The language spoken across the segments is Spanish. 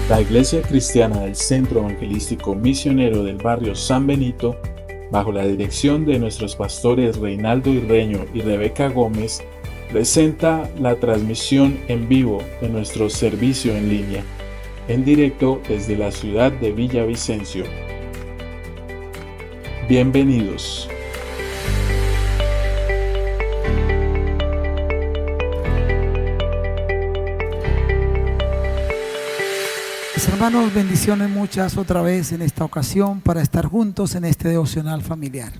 La Iglesia Cristiana del Centro Evangelístico Misionero del barrio San Benito, bajo la dirección de nuestros pastores Reinaldo Irreño y Rebeca Gómez, presenta la transmisión en vivo de nuestro servicio en línea, en directo desde la ciudad de Villavicencio. Bienvenidos. Hermanos, bendiciones muchas otra vez en esta ocasión para estar juntos en este devocional familiar.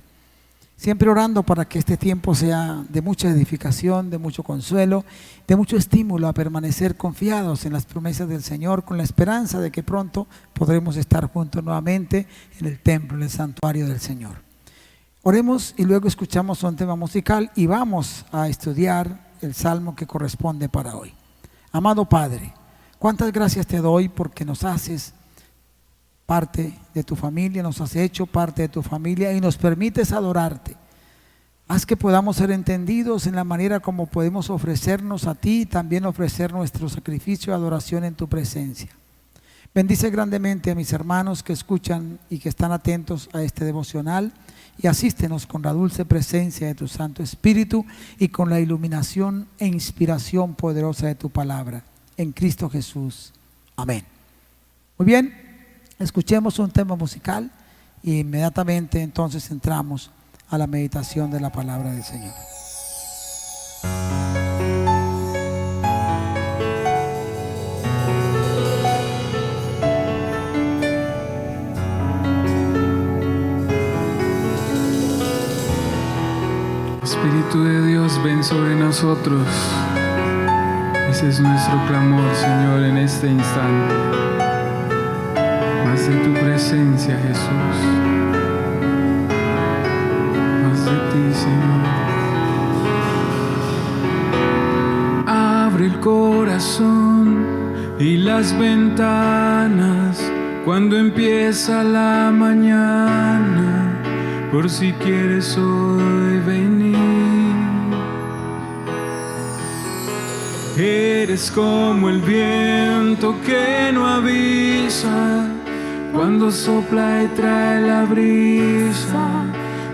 Siempre orando para que este tiempo sea de mucha edificación, de mucho consuelo, de mucho estímulo a permanecer confiados en las promesas del Señor, con la esperanza de que pronto podremos estar juntos nuevamente en el templo, en el santuario del Señor. Oremos y luego escuchamos un tema musical y vamos a estudiar el salmo que corresponde para hoy. Amado Padre, cuántas gracias te doy porque nos haces parte de tu familia, nos has hecho parte de tu familia y nos permites adorarte. Haz que podamos ser entendidos en la manera como podemos ofrecernos a ti y también ofrecer nuestro sacrificio de adoración en tu presencia. Bendice grandemente a mis hermanos que escuchan y que están atentos a este devocional y asístenos con la dulce presencia de tu Santo Espíritu y con la iluminación e inspiración poderosa de tu palabra. En Cristo Jesús. Amén. Muy bien, escuchemos un tema musical y inmediatamente entonces entramos a la meditación de la palabra del Señor. Espíritu de Dios, ven sobre nosotros. Ese es nuestro clamor, Señor, en este instante. Más de tu presencia, Jesús. Más de ti, Señor. Abre el corazón y las ventanas cuando empieza la mañana, por si quieres hoy venir. Eres como el viento que no avisa, cuando sopla y trae la brisa,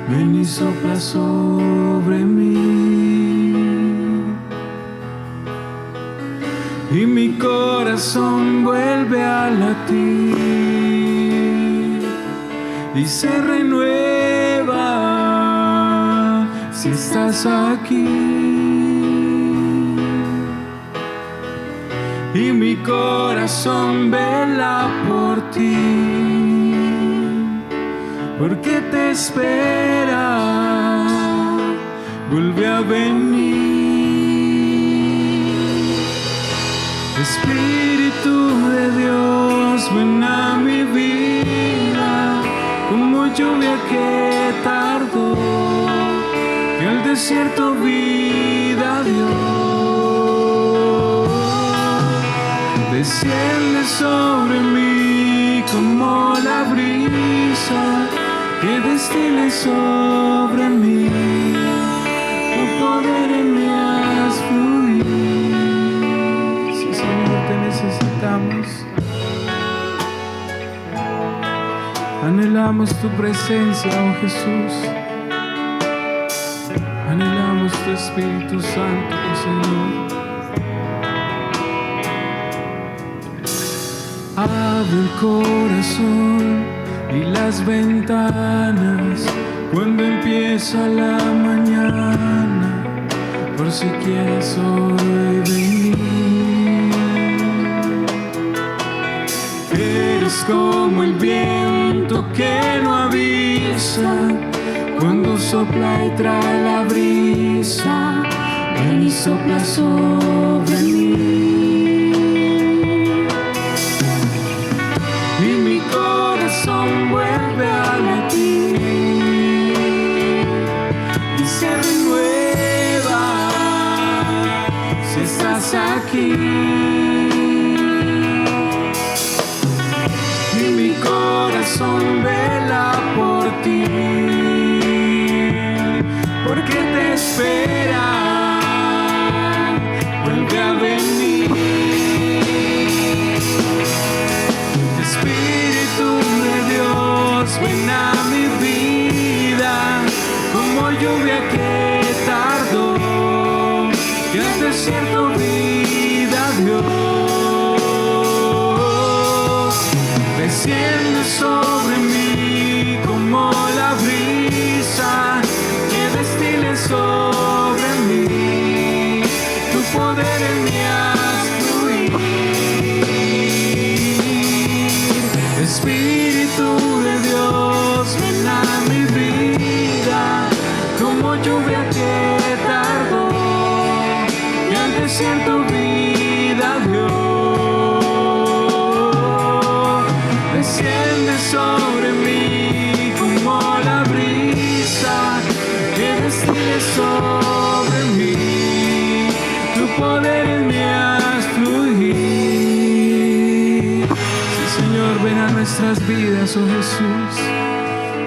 ven y sopla sobre mí. Y mi corazón vuelve a latir y se renueva si estás aquí. Y mi corazón vela por ti, porque te espera, vuelve a venir. Espíritu de Dios, ven a mi vida, como lluvia que tardó, que al desierto vida dio. Desciende sobre mí como la brisa que destile sobre mí, tu poder en mí haz fluir. Sí, Señor, te necesitamos. Anhelamos tu presencia, oh Jesús. Anhelamos tu Espíritu Santo, oh Señor. Abre el corazón y las ventanas cuando empieza la mañana, por si quieres hoy venir. Eres como el viento que no avisa, cuando sopla y trae la brisa, ven y sopla sobre mí. Vuelve a latir y se renueva si estás aquí. Y mi corazón vela por ti, porque te espera, vuelve a venir. siento vida, Dios. Desciende sobre mí como la brisa que destile sobre mí. Tu poder en mí haz fluir. Espíritu de Dios, ven a mi vida como lluvia que tardó y al desierto vida dio. Desciende sobre mí como la brisa que destile sobre mí. Tu poder en mí haz fluir. Sí, Señor, ven a nuestras vidas, oh Jesús.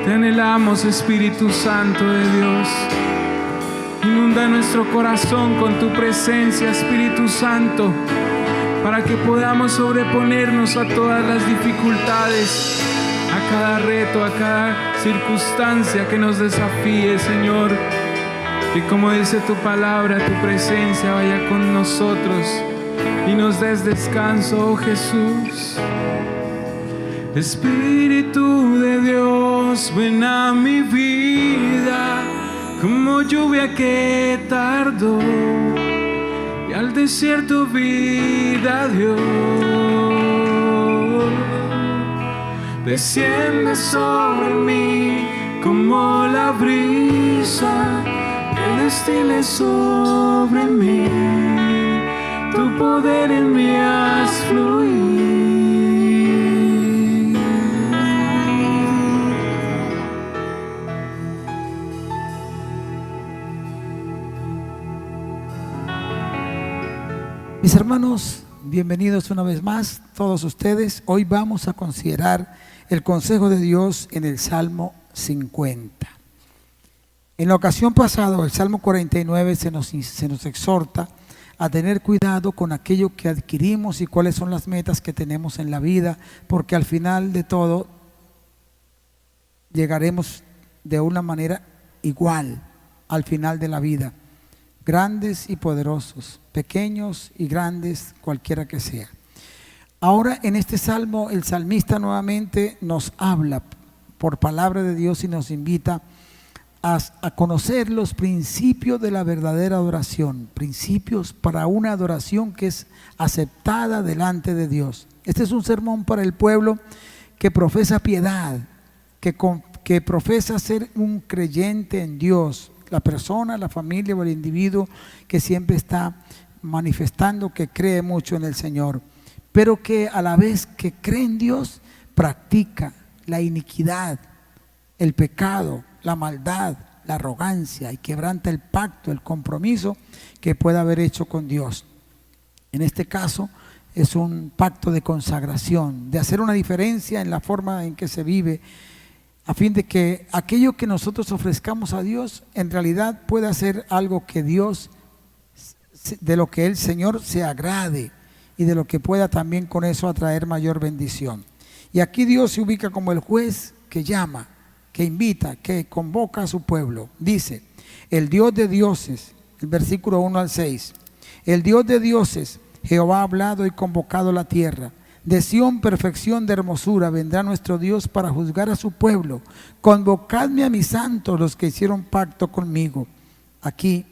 Te anhelamos, Espíritu Santo de Dios. Inunda nuestro corazón con tu presencia, Espíritu Santo, para que podamos sobreponernos a todas las dificultades, a cada reto, a cada circunstancia que nos desafíe, Señor. Que como dice tu palabra, tu presencia vaya con nosotros y nos des descanso, oh Jesús. Espíritu de Dios, ven a mi vida como lluvia que tardó y al desierto vida dio. Desciende sobre mí como la brisa que destile sobre mí. Tu poder en mí haz fluir. Mis hermanos, bienvenidos una vez más, todos ustedes. Hoy vamos a considerar el consejo de Dios en el Salmo 50. En la ocasión pasada, el Salmo 49 se nos exhorta a tener cuidado con aquello que adquirimos y cuáles son las metas que tenemos en la vida, porque al final de todo llegaremos de una manera igual al final de la vida. Grandes y poderosos, pequeños y grandes, cualquiera que sea. Ahora en este salmo el salmista nuevamente nos habla por palabra de Dios y nos invita a conocer los principios de la verdadera adoración, principios para una adoración que es aceptada delante de Dios. Este es un sermón para el pueblo que profesa piedad, que profesa ser un creyente en Dios, la persona, la familia o el individuo que siempre está manifestando que cree mucho en el Señor, pero que a la vez que cree en Dios, practica la iniquidad, el pecado, la maldad, la arrogancia y quebranta el pacto, el compromiso que pueda haber hecho con Dios. En este caso es un pacto de consagración, de hacer una diferencia en la forma en que se vive, a fin de que aquello que nosotros ofrezcamos a Dios en realidad pueda ser algo que Dios, de lo que el Señor se agrade y de lo que pueda también con eso atraer mayor bendición. Y aquí Dios se ubica como el juez que llama, que invita, que convoca a su pueblo. Dice, el Dios de dioses, el versículo 1 al 6, el Dios de dioses, Jehová ha hablado y convocado la tierra. De Sión, perfección de hermosura, vendrá nuestro Dios para juzgar a su pueblo. Convocadme a mis santos, los que hicieron pacto conmigo. Aquí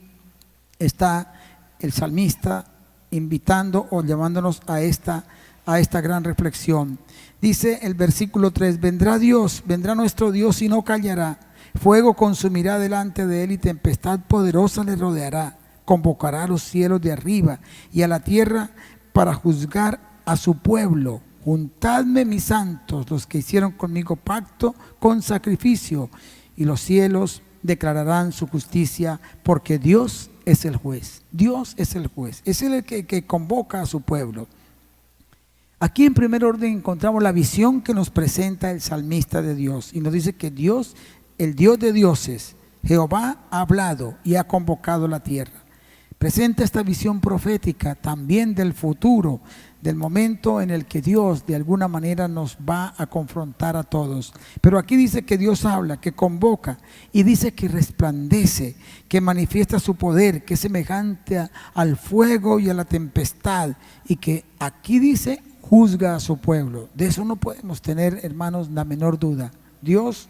está el salmista invitando o llevándonos a esta gran reflexión. Dice el versículo 3, vendrá Dios, vendrá nuestro Dios y no callará. Fuego consumirá delante de él y tempestad poderosa le rodeará. Convocará a los cielos de arriba y a la tierra para juzgar a su pueblo. Juntadme mis santos, los que hicieron conmigo pacto con sacrificio, y los cielos declararán su justicia, porque Dios es el juez. Dios es el juez, es el que convoca a su pueblo. Aquí en primer orden encontramos la visión que nos presenta el salmista de Dios, y nos dice que Dios, el Dios de dioses, Jehová ha hablado y ha convocado la tierra. Presenta esta visión profética también del futuro, del momento en el que Dios de alguna manera nos va a confrontar a todos. Pero aquí dice que Dios habla, que convoca, y dice que resplandece, que manifiesta su poder, que es semejante al fuego y a la tempestad, y que aquí dice juzga a su pueblo. De eso no podemos tener, hermanos, la menor duda. Dios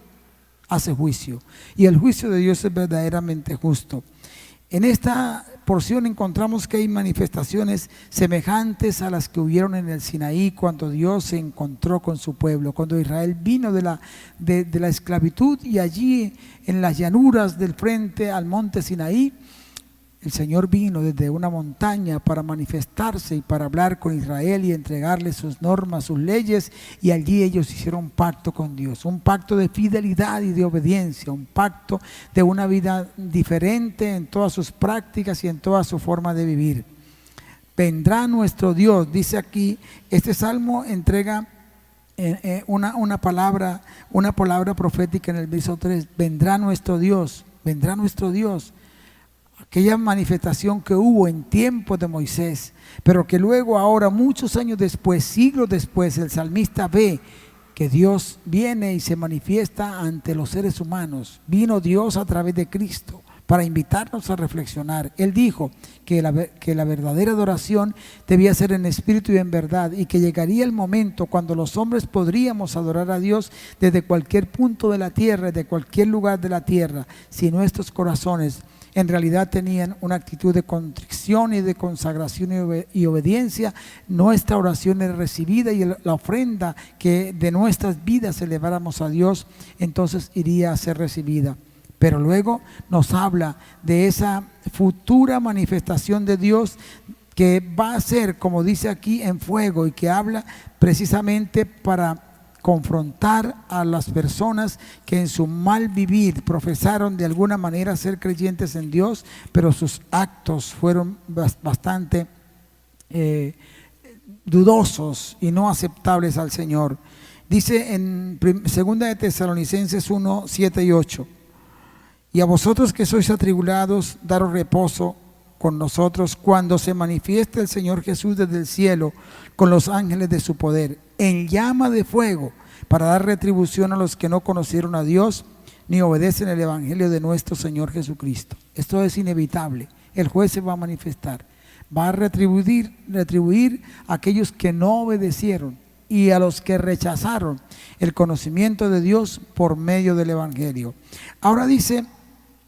hace juicio, y el juicio de Dios es verdaderamente justo. En esta porción encontramos que hay manifestaciones semejantes a las que hubieron en el Sinaí cuando Dios se encontró con su pueblo, cuando Israel vino de la esclavitud, y allí en las llanuras del frente al monte Sinaí, el Señor vino desde una montaña para manifestarse y para hablar con Israel y entregarle sus normas, sus leyes, y allí ellos hicieron un pacto con Dios, un pacto de fidelidad y de obediencia, un pacto de una vida diferente en todas sus prácticas y en toda su forma de vivir. Vendrá nuestro Dios, dice aquí, este salmo entrega una palabra profética en el verso 3, vendrá nuestro Dios, vendrá nuestro Dios. Aquella manifestación que hubo en tiempos de Moisés, pero que luego ahora, muchos años después, siglos después, el salmista ve que Dios viene y se manifiesta ante los seres humanos. Vino Dios a través de Cristo para invitarnos a reflexionar. Él dijo que la verdadera adoración debía ser en espíritu y en verdad, y que llegaría el momento cuando los hombres podríamos adorar a Dios desde cualquier punto de la tierra, desde cualquier lugar de la tierra, si nuestros corazones en realidad tenían una actitud de contrición y de consagración y obediencia. Nuestra oración es recibida, y la ofrenda que de nuestras vidas eleváramos a Dios, entonces iría a ser recibida. Pero luego nos habla de esa futura manifestación de Dios que va a ser, como dice aquí, en fuego, y que habla precisamente para confrontar a las personas que en su mal vivir profesaron de alguna manera ser creyentes en Dios, pero sus actos fueron bastante dudosos y no aceptables al Señor. Dice en 2 de Tesalonicenses 1, 7 y 8, y a vosotros que sois atribulados, daros reposo con nosotros cuando se manifieste el Señor Jesús desde el cielo con los ángeles de su poder, en llama de fuego, para dar retribución a los que no conocieron a Dios ni obedecen el evangelio de nuestro Señor Jesucristo. Esto es inevitable. El juez se va a manifestar, va a retribuir a aquellos que no obedecieron y a los que rechazaron el conocimiento de Dios por medio del evangelio. Ahora dice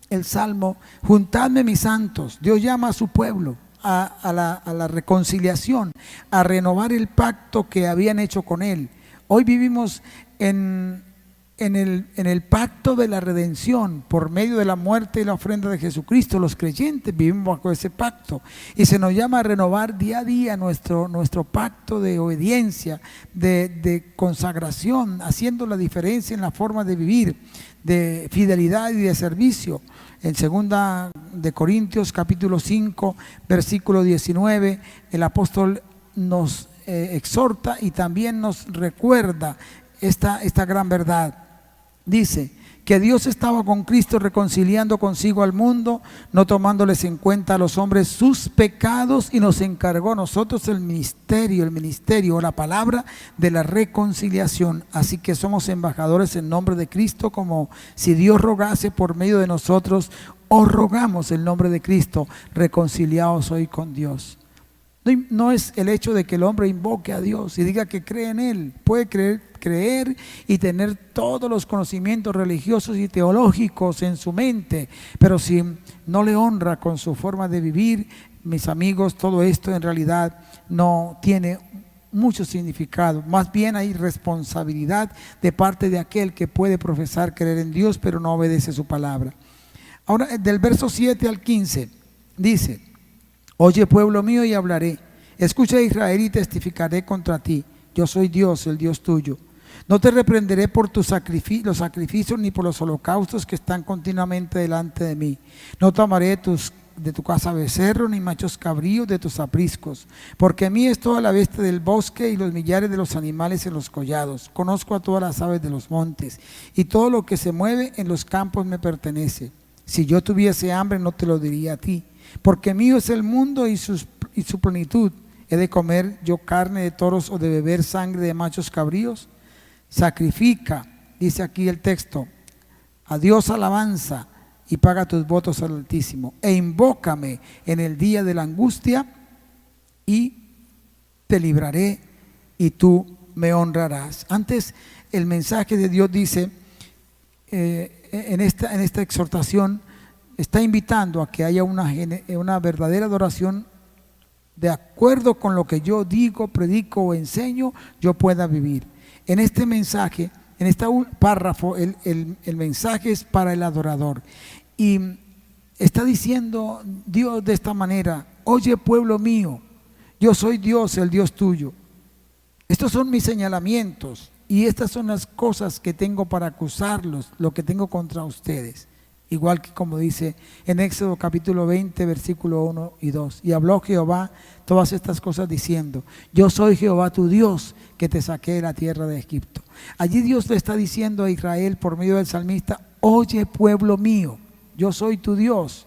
el Salmo, juntadme mis santos. Dios llama a su pueblo a la reconciliación, a renovar el pacto que habían hecho con Él. Hoy vivimos en el pacto de la redención por medio de la muerte y la ofrenda de Jesucristo. Los creyentes vivimos bajo ese pacto, y se nos llama a renovar día a día nuestro pacto de obediencia, de consagración, haciendo la diferencia en la forma de vivir, de fidelidad y de servicio. En 2 de Corintios capítulo 5 versículo 19, el apóstol nos exhorta y también nos recuerda esta gran verdad. Dice que Dios estaba con Cristo reconciliando consigo al mundo, no tomándoles en cuenta a los hombres sus pecados, y nos encargó a nosotros el ministerio o la palabra de la reconciliación. Así que somos embajadores en nombre de Cristo, como si Dios rogase por medio de nosotros. Os rogamos en nombre de Cristo, reconciliaos hoy con Dios. No es el hecho de que el hombre invoque a Dios y diga que cree en Él. Puede creer y tener todos los conocimientos religiosos y teológicos en su mente, pero si no le honra con su forma de vivir, mis amigos, todo esto en realidad no tiene mucho significado. Más bien hay responsabilidad de parte de aquel que puede profesar creer en Dios, pero no obedece su palabra. Ahora, del verso 7 al 15 dice: oye, pueblo mío, y hablaré. Escucha, Israel, y testificaré contra ti. Yo soy Dios, el Dios tuyo. No te reprenderé por los sacrificios ni por los holocaustos que están continuamente delante de mí. No tomaré de tu casa becerro, ni machos cabríos de tus apriscos. Porque a mí es toda la bestia del bosque y los millares de los animales en los collados. Conozco a todas las aves de los montes, y todo lo que se mueve en los campos me pertenece. Si yo tuviese hambre, no te lo diría a ti, porque mío es el mundo y su plenitud. ¿He de comer yo carne de toros o de beber sangre de machos cabríos? Sacrifica, dice aquí el texto, a Dios alabanza y paga tus votos al Altísimo, e invócame en el día de la angustia y te libraré y tú me honrarás. Antes el mensaje de Dios dice, en esta exhortación, está invitando a que haya una verdadera adoración de acuerdo con lo que yo digo, predico o enseño, yo pueda vivir. En este mensaje, en este párrafo, el mensaje es para el adorador. Y está diciendo Dios de esta manera: oye, pueblo mío, yo soy Dios, el Dios tuyo. Estos son mis señalamientos y estas son las cosas que tengo para acusarlos, lo que tengo contra ustedes. Igual que como dice en Éxodo capítulo 20, versículo 1 y 2. Y habló Jehová todas estas cosas diciendo: yo soy Jehová tu Dios, que te saqué de la tierra de Egipto. Allí Dios le está diciendo a Israel por medio del salmista: oye, pueblo mío, yo soy tu Dios.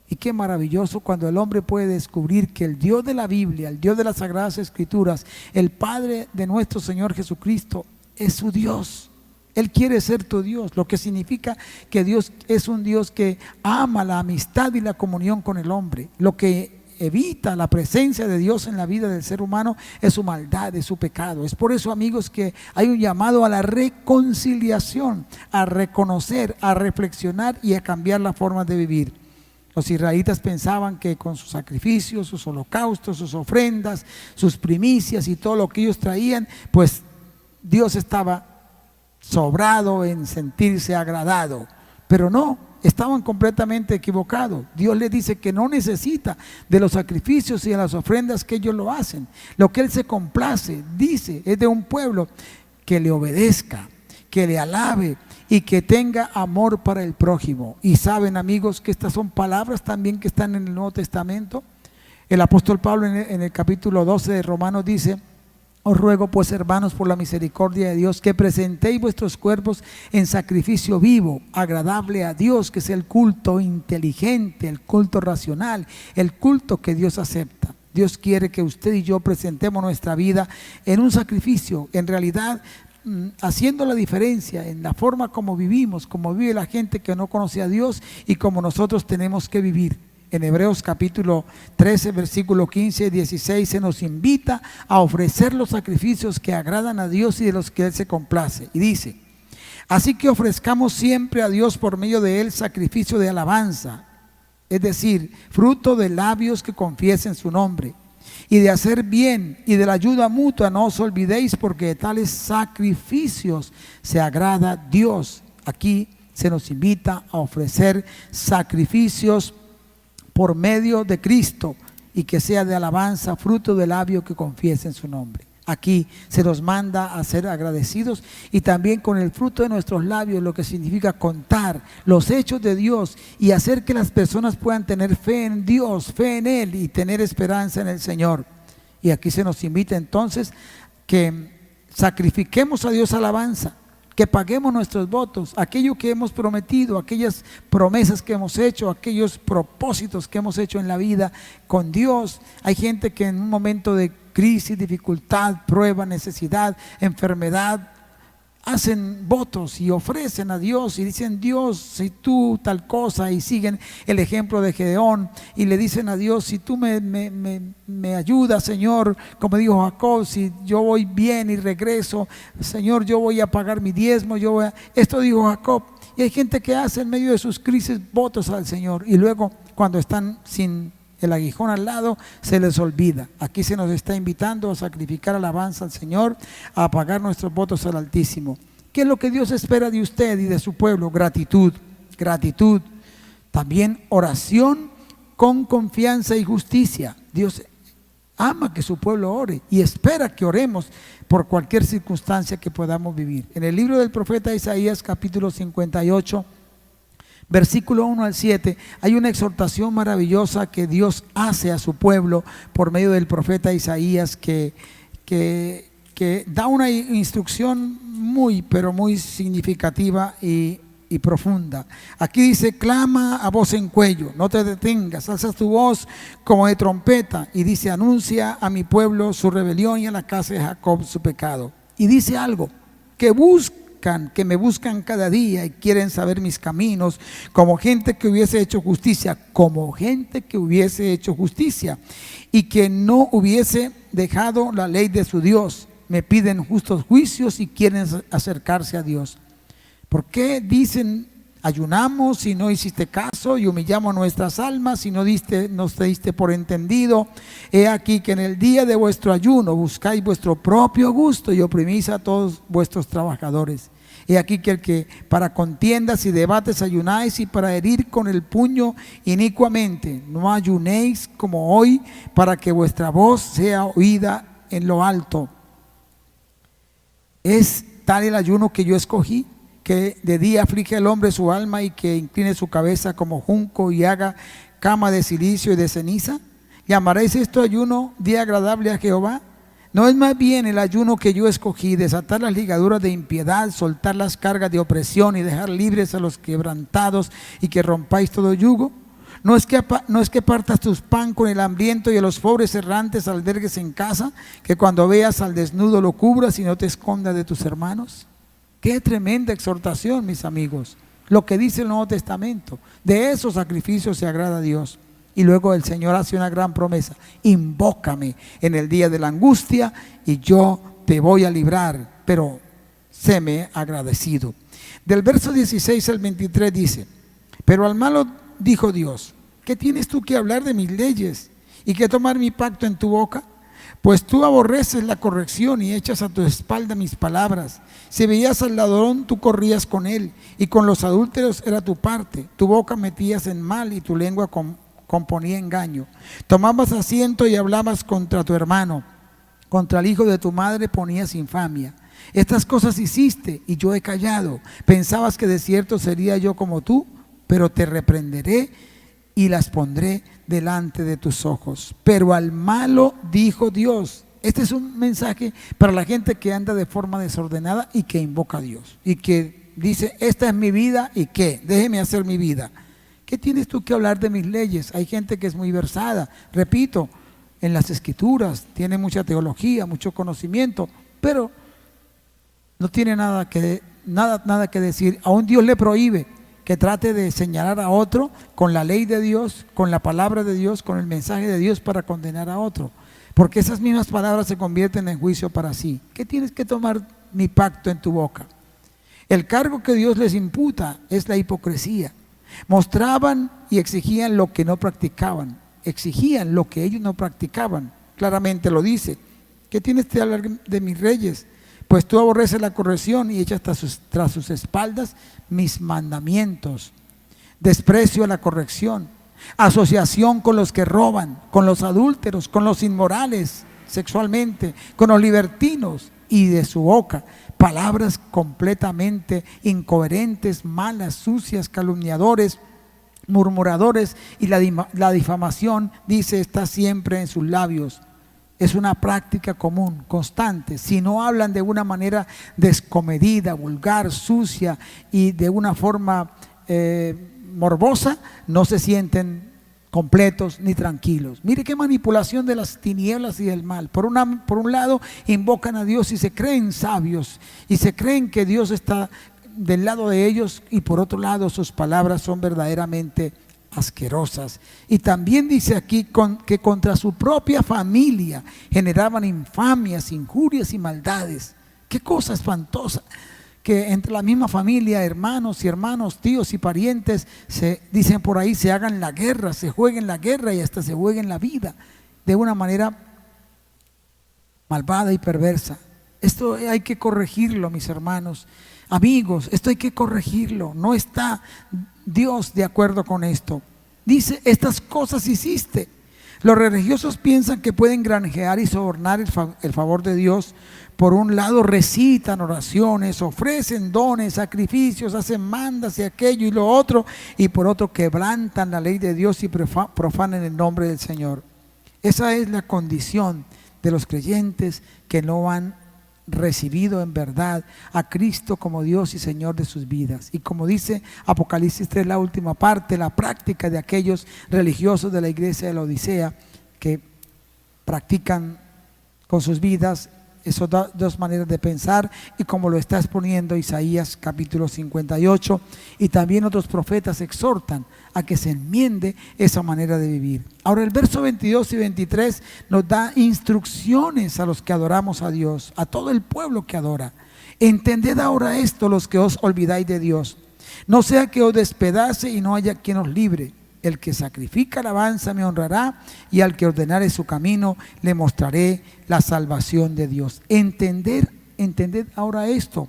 Y qué maravilloso cuando el hombre puede descubrir que el Dios de la Biblia, el Dios de las Sagradas Escrituras, el Padre de nuestro Señor Jesucristo, es su Dios. Él quiere ser tu Dios, lo que significa que Dios es un Dios que ama la amistad y la comunión con el hombre. Lo que evita la presencia de Dios en la vida del ser humano es su maldad, es su pecado. Es por eso, amigos, que hay un llamado a la reconciliación, a reconocer, a reflexionar y a cambiar la forma de vivir. Los israelitas pensaban que con sus sacrificios, sus holocaustos, sus ofrendas, sus primicias y todo lo que ellos traían, pues Dios estaba sobrado en sentirse agradado. Pero no, estaban completamente equivocados. Dios les dice que no necesita de los sacrificios y de las ofrendas que ellos lo hacen. Lo que Él se complace, dice, es de un pueblo que le obedezca, que le alabe y que tenga amor para el prójimo. Y saben, amigos, que estas son palabras también que están en el Nuevo Testamento. El apóstol Pablo en el capítulo 12 de Romanos dice: os ruego pues, hermanos, por la misericordia de Dios, que presentéis vuestros cuerpos en sacrificio vivo, agradable a Dios, que es el culto inteligente, el culto racional, el culto que Dios acepta. Dios quiere que usted y yo presentemos nuestra vida en un sacrificio, en realidad haciendo la diferencia en la forma como vivimos, como vive la gente que no conoce a Dios y como nosotros tenemos que vivir. En Hebreos capítulo 13, versículo 15 y 16 se nos invita a ofrecer los sacrificios que agradan a Dios y de los que Él se complace. Y dice: así que ofrezcamos siempre a Dios por medio de Él sacrificio de alabanza, es decir, fruto de labios que confiesen su nombre, y de hacer bien y de la ayuda mutua no os olvidéis, porque de tales sacrificios se agrada Dios. Aquí se nos invita a ofrecer sacrificios por medio de Cristo y que sea de alabanza, fruto del labio que confiese en su nombre. Aquí se nos manda a ser agradecidos y también con el fruto de nuestros labios, lo que significa contar los hechos de Dios y hacer que las personas puedan tener fe en Dios, fe en Él y tener esperanza en el Señor. Y aquí se nos invita entonces que sacrifiquemos a Dios alabanza, que paguemos nuestros votos, aquello que hemos prometido, aquellas promesas que hemos hecho, aquellos propósitos que hemos hecho en la vida con Dios. Hay gente que en un momento de crisis, dificultad, prueba, necesidad, enfermedad, hacen votos y ofrecen a Dios y dicen: Dios, si tú tal cosa, y siguen el ejemplo de Gedeón y le dicen a Dios: si tú me ayudas, Señor, como dijo Jacob, si yo voy bien y regreso, Señor, yo voy a pagar mi diezmo, esto dijo Jacob. Y hay gente que hace en medio de sus crisis votos al Señor y luego cuando están sin el aguijón al lado, se les olvida. Aquí se nos está invitando a sacrificar alabanza al Señor, a pagar nuestros votos al Altísimo. ¿Qué es lo que Dios espera de usted y de su pueblo? Gratitud, gratitud. También oración con confianza y justicia. Dios ama que su pueblo ore y espera que oremos por cualquier circunstancia que podamos vivir. En el libro del profeta Isaías, capítulo 58, versículo 1 al 7, hay una exhortación maravillosa que Dios hace a su pueblo por medio del profeta Isaías que da una instrucción muy, pero muy significativa y y profunda. Aquí dice, clama a voz en cuello, no te detengas, alza tu voz como de trompeta. Y dice, anuncia a mi pueblo su rebelión y a la casa de Jacob su pecado. Y dice algo, que me buscan cada día y quieren saber mis caminos, como gente que hubiese hecho justicia, y que no hubiese dejado la ley de su Dios. Me piden justos juicios y quieren acercarse a Dios. ¿Por qué dicen, ayunamos y no hiciste caso, y humillamos nuestras almas y nos te diste por entendido? He aquí que en el día de vuestro ayuno buscáis vuestro propio gusto y oprimís a todos vuestros trabajadores. He aquí que para contiendas y debates ayunáis, y para herir con el puño inicuamente. No ayunéis como hoy, para que vuestra voz sea oída en lo alto. ¿Es tal el ayuno que yo escogí, que de día aflige al hombre su alma y que incline su cabeza como junco y haga cama de silicio y de ceniza? ¿Llamaréis esto ayuno, día agradable a Jehová? ¿No es más bien el ayuno que yo escogí, desatar las ligaduras de impiedad, soltar las cargas de opresión y dejar libres a los quebrantados, y que rompáis todo yugo? ¿No es que partas tus pan con el hambriento y a los pobres errantes albergues en casa, que cuando veas al desnudo lo cubras y no te escondas de tus hermanos? Qué tremenda exhortación, mis amigos, lo que dice el Nuevo Testamento. De esos sacrificios se agrada a Dios. Y luego el Señor hace una gran promesa: invócame en el día de la angustia y yo te voy a librar, pero séme agradecido. Del verso 16 al 23 dice: pero al malo dijo Dios, ¿qué tienes tú que hablar de mis leyes y que tomar mi pacto en tu boca? Pues tú aborreces la corrección y echas a tu espalda mis palabras. Si veías al ladrón, tú corrías con él, y con los adúlteros era tu parte. Tu boca metías en mal y tu lengua componía engaño. Tomabas asiento y hablabas contra tu hermano, contra el hijo de tu madre ponías infamia. Estas cosas hiciste y yo he callado. Pensabas que de cierto sería yo como tú, pero te reprenderé y las pondré delante de tus ojos. Pero al malo dijo Dios. Este es un mensaje para la gente que anda de forma desordenada y que invoca a Dios y que dice, esta es mi vida y qué, déjeme hacer mi vida. ¿Qué tienes tú que hablar de mis leyes? Hay gente que es muy versada, repito, en las escrituras, tiene mucha teología, mucho conocimiento, pero no tiene nada que decir. Aún Dios le prohíbe que trate de señalar a otro con la ley de Dios, con la palabra de Dios, con el mensaje de Dios para condenar a otro, porque esas mismas palabras se convierten en juicio para sí. ¿Qué tienes que tomar mi pacto en tu boca? El cargo que Dios les imputa es la hipocresía. Mostraban y exigían lo que no practicaban, exigían lo que ellos no practicaban. Claramente lo dice. ¿Qué tienes que hablar de mis reyes? Pues tú aborreces la corrección y echas tras sus espaldas mis mandamientos. Desprecio a la corrección, asociación con los que roban, con los adúlteros, con los inmorales sexualmente, con los libertinos, y de su boca palabras completamente incoherentes, malas, sucias, calumniadores, murmuradores, y la difamación, dice, está siempre en sus labios. Es una práctica común, constante. Si no hablan de una manera descomedida, vulgar, sucia y de una forma morbosa, no se sienten completos ni tranquilos. Mire qué manipulación de las tinieblas y del mal. Por un lado invocan a Dios y se creen sabios y se creen que Dios está del lado de ellos, y por otro lado sus palabras son verdaderamente asquerosas. Y también dice aquí que contra su propia familia generaban infamias, injurias y maldades. Qué cosa espantosa, que entre la misma familia, hermanos y hermanos, tíos y parientes, se dicen por ahí, se hagan la guerra, se jueguen la guerra y hasta se jueguen la vida de una manera malvada y perversa. Esto hay que corregirlo, mis hermanos, amigos, esto hay que corregirlo. No está Dios de acuerdo con esto. Dice, estas cosas hiciste. Los religiosos piensan que pueden granjear y sobornar el favor de Dios. Por un lado recitan oraciones, ofrecen dones, sacrificios, hacen mandas y aquello y lo otro, y por otro quebrantan la ley de Dios y profanan el nombre del Señor. Esa es la condición de los creyentes que no van recibido en verdad a Cristo como Dios y Señor de sus vidas. Y como dice Apocalipsis 3, la última parte, la práctica de aquellos religiosos de la iglesia de la Odisea que practican con sus vidas esas dos maneras de pensar, y como lo está exponiendo Isaías capítulo 58, y también otros profetas exhortan a que se enmiende esa manera de vivir. Ahora el verso 22 y 23 nos da instrucciones a los que adoramos a Dios, a todo el pueblo que adora. Entended ahora esto, los que os olvidáis de Dios, no sea que os despedace y no haya quien os libre. El que sacrifica alabanza me honrará, y al que ordenare su camino le mostraré la salvación de Dios. Entended ahora esto.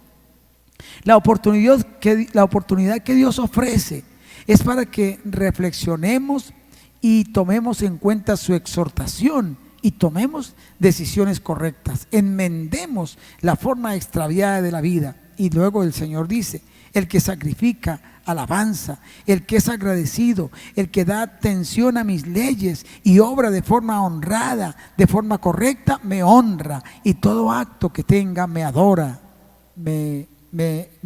La oportunidad que Dios ofrece es para que reflexionemos y tomemos en cuenta su exhortación y tomemos decisiones correctas. Enmendemos la forma extraviada de la vida. Y luego el Señor dice: el que sacrifica alabanza, el que es agradecido, el que da atención a mis leyes y obra de forma honrada, de forma correcta, me honra, y todo acto que tenga me adora, me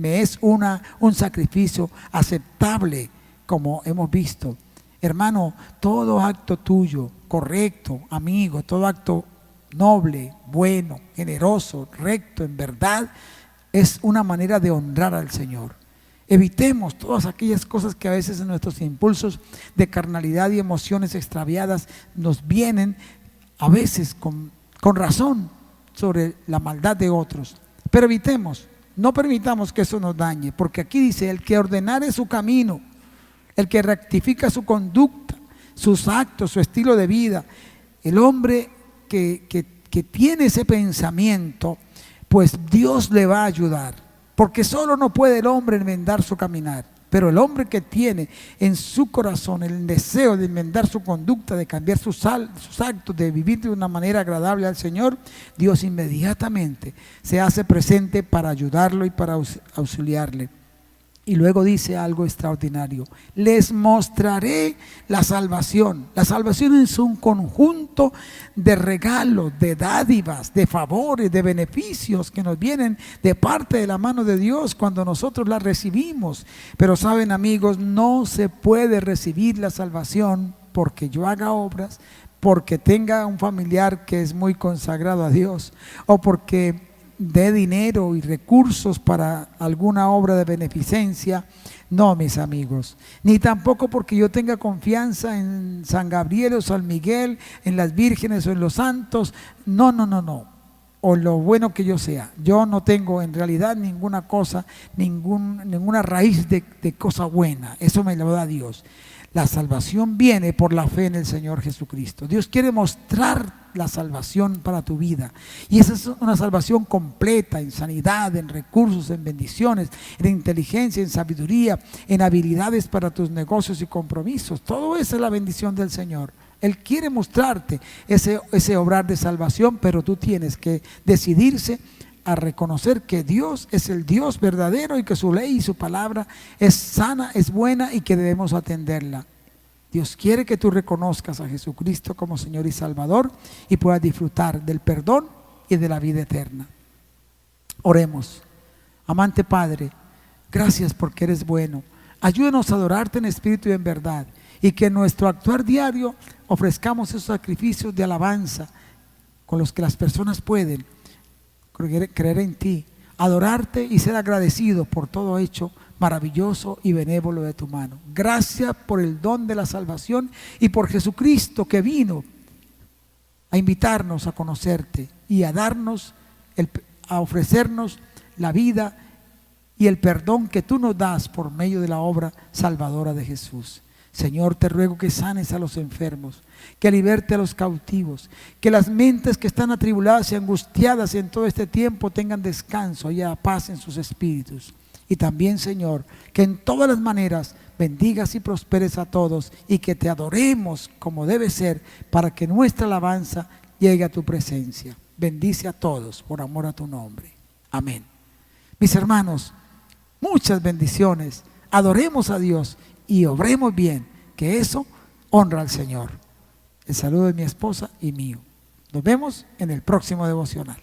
es un sacrificio aceptable, como hemos visto. Hermano, todo acto tuyo, correcto, amigo, todo acto noble, bueno, generoso, recto, en verdad, es una manera de honrar al Señor. Evitemos todas aquellas cosas que a veces en nuestros impulsos de carnalidad y emociones extraviadas nos vienen, a veces con razón, sobre la maldad de otros. Pero evitemos, no permitamos que eso nos dañe, porque aquí dice: el que ordenare su camino, el que rectifica su conducta, sus actos, su estilo de vida, el hombre que tiene ese pensamiento, pues Dios le va a ayudar. Porque solo no puede el hombre enmendar su caminar, pero el hombre que tiene en su corazón el deseo de enmendar su conducta, de cambiar sus actos, de vivir de una manera agradable al Señor, Dios inmediatamente se hace presente para ayudarlo y para auxiliarle. Y luego dice algo extraordinario: les mostraré la salvación. La salvación es un conjunto de regalos, de dádivas, de favores, de beneficios que nos vienen de parte de la mano de Dios cuando nosotros la recibimos. Pero saben, amigos, no se puede recibir la salvación porque yo haga obras, porque tenga un familiar que es muy consagrado a Dios, o porque dé dinero y recursos para alguna obra de beneficencia. No, mis amigos, ni tampoco porque yo tenga confianza en San Gabriel o San Miguel, en las vírgenes o en los santos. No, o lo bueno que yo sea. Yo no tengo en realidad ninguna cosa, ninguna raíz de cosa buena. Eso me lo da Dios. La salvación viene por la fe en el Señor Jesucristo. Dios quiere mostrar la salvación para tu vida, y esa es una salvación completa en sanidad, en recursos, en bendiciones, en inteligencia, en sabiduría, en habilidades para tus negocios y compromisos. Todo eso es la bendición del Señor. Él quiere mostrarte ese obrar de salvación, pero tú tienes que decidirse a reconocer que Dios es el Dios verdadero y que su ley y su palabra es sana, es buena, y que debemos atenderla. Dios quiere que tú reconozcas a Jesucristo como Señor y Salvador y puedas disfrutar del perdón y de la vida eterna. Oremos. Amante Padre, gracias porque eres bueno. Ayúdanos a adorarte en espíritu y en verdad, y que en nuestro actuar diario ofrezcamos esos sacrificios de alabanza con los que las personas pueden creer en ti, adorarte y ser agradecidos por todo hecho maravilloso y benévolo de tu mano. Gracias por el don de la salvación y por Jesucristo, que vino a invitarnos a conocerte y a darnos, a ofrecernos la vida y el perdón que tú nos das por medio de la obra salvadora de Jesús. Señor, te ruego que sanes a los enfermos, que liberte a los cautivos, que las mentes que están atribuladas y angustiadas en todo este tiempo tengan descanso y paz en sus espíritus. Y también, Señor, que en todas las maneras bendigas y prosperes a todos, y que te adoremos como debe ser, para que nuestra alabanza llegue a tu presencia. Bendice a todos por amor a tu nombre. Amén. Mis hermanos, muchas bendiciones. Adoremos a Dios y obremos bien, que eso honra al Señor. El saludo de mi esposa y mío. Nos vemos en el próximo devocional.